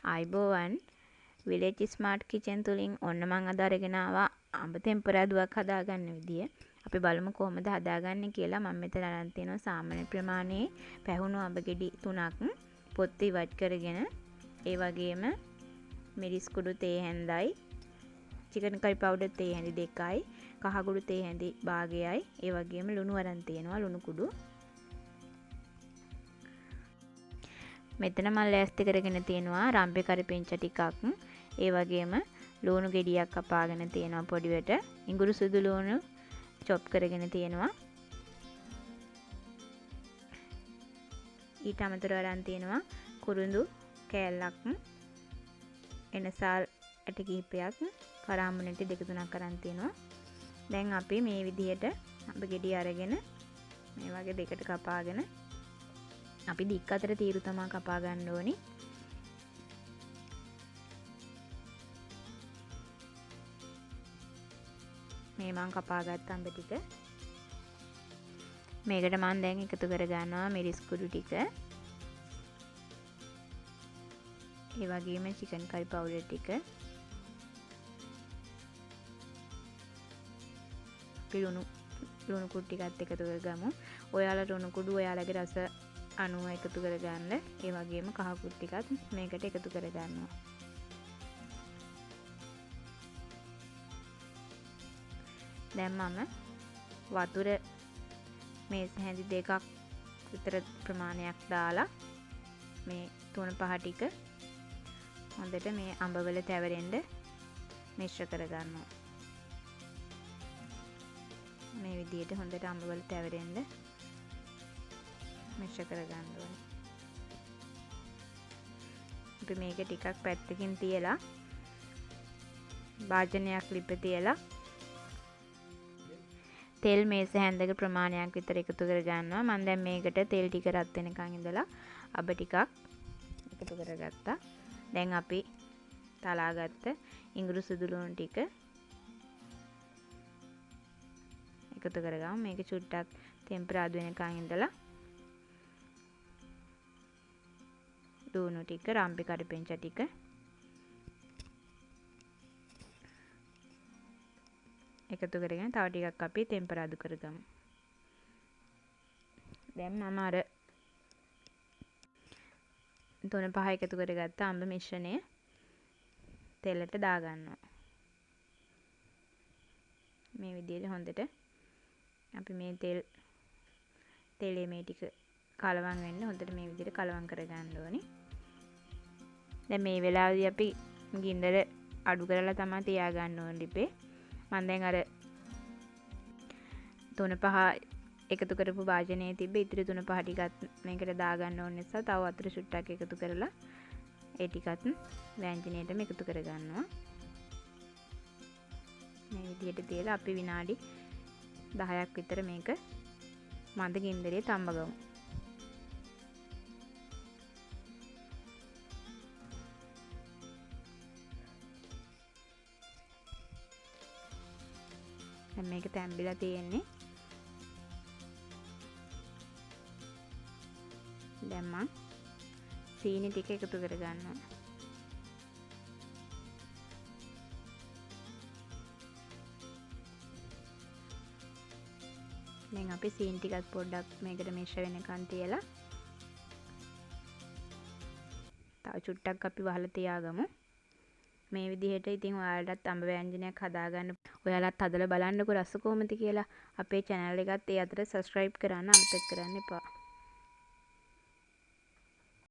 ආයිබෝවන් village smart kitchen තුලින් ඔන්න මං අද අරගෙන ආවා අඹ තෙම්පරාදුවක් හදාගන්න විදිය. අපි බලමු කොහොමද හදාගන්නේ කියලා. මම මෙතන අරන් තියෙනවා සාමාන්‍ය ප්‍රමාණයේ පැහුණු අඹ ගෙඩි 3ක් පොත්ත ඉවත් කරගෙන, ඒ වගේම මිරිස් කුඩු තේ හැන්දයි, චිකන් කරි පවුඩර් තේ හැඳි 2යි, කහකුඩු තේ හැඳි භාගයයි, ඒ වගේම ලුණු අරන් තියෙනවා ලුණු කුඩු. මෙතන මම ලෑස්ති කරගෙන තියෙනවා රම්පේ කරපිංච ටිකක්, ඒ වගේම ලුණු ගෙඩියක් කපාගෙන තියෙනවා පොඩිවට, ඉඟුරු සුදු ලුණු චොප් කරගෙන තියෙනවා. ඊට අමතරව අරන් තියෙනවා කුරුඳු කෑල්ලක්, එනසාල් ඇට කිහිපයක්, කරාඹුණටි 2-3ක් අරන් තියෙනවා. දැන් අපි මේ විදිහට අඹ ගෙඩිය අරගෙන මේ වගේ දෙකට කපාගෙන, අපි දික් අතර තීරු තමා කපා ගන්න ඕනි. මේ මං කපාගත්ත අඹ ටික. මේකට මම දැන් එකතු කර ගන්නවා මිරිස් කුඩු ටික, ඒ වගේම චිකන් කරි පවුඩර් ටික, ලුණු කුඩු ටිකත් එකතු කරගමු. ඔයාලා ලුණු කුඩු ඔයාලගේ රස අනුව එකතු කරගන්න. ඒ වගේම කහ කුඩු ටිකත් මේකට එකතු කරගන්නවා. දැන් මම වතුර මේස හැඳි 2ක් විතර ප්‍රමාණයක් දාලා මේ 3-5 ටික හොඳට මේ අඹවල තැවරෙන්න මිශ්‍ර කරගන්නවා. මේ විදිහට හොඳට අඹවල තැවරෙන්න මිශ්‍ර කරගන්න ඕනේ. අපි මේක ටිකක් පැත්තකින් තියලා භාජනයක් ලිප තියලා තෙල් මේස හැන්දක ප්‍රමාණයක් විතර එකතු කර ගන්නවා. මම දැන් මේකට තෙල් ටික රත් වෙනකන් ඉඳලා අබ ටිකක් එකතු කරගත්තා. දැන් අපි තලාගත්ත ඉඟුරු සුදු ලුණු ටික එකතු කරගමු. මේක චුට්ටක් තෙම්පරාදු වෙනකන් ඉඳලා ලුණු ටික, රම්පේ කරපිංච ටික එකතු කරගෙන තව ටිකක් අපි තෙම්පරාදු කරගමු. දැන් මම අර 3-5 එකතු කරගත්ත අඹ මිශ්‍රණය තෙලට දාගන්නවා. මේ විදිහට හොඳට අපි මේ තෙලේ මේ ටික කලවම් වෙන්න හොඳට මේ විදිහට කලවම් කරගන්න ඕනි. දැන් මේ වෙලාවේදී අපි ගින්දර අඩු කරලා තමයි තියාගන්න ඕන ලිපේ. මම දැන් අර 3-5 එකතු කරපු භාජනයේ තිබ්බ ඉතිරි 3-5 ටිකත් මේකට දාගන්න ඕන නිසා තව වතුර සුට්ටක් එකතු කරලා ඒ ටිකත් වෑංජනයේටම එකතු කරගන්නවා. මේ විදිහට තියලා අපි විනාඩි 10ක් විතර මේක මඳ ගින්දරේ තඹගමු. දැන් මේක තැම්බිලා තියෙන්නේ. දැන් මම සීනි ටික එකතු කරගන්නවා. දැන් අපි සීනි ටිකත් පොඩ්ඩක් මේකට මිශ්‍ර වෙනකන් තියලා තව චුට්ටක් අපි වහලා තියාගමු. මේ විදිහට ඉතින් ඔයාලටත් අඹ වෑංජනයක් හදාගන්න. ඔයාලත් හදලා බලන්නකෝ රස කොහොමද කියලා. අපේ channel එකත් ඒ අතර subscribe කරන්න අමතක කරන්න එපා.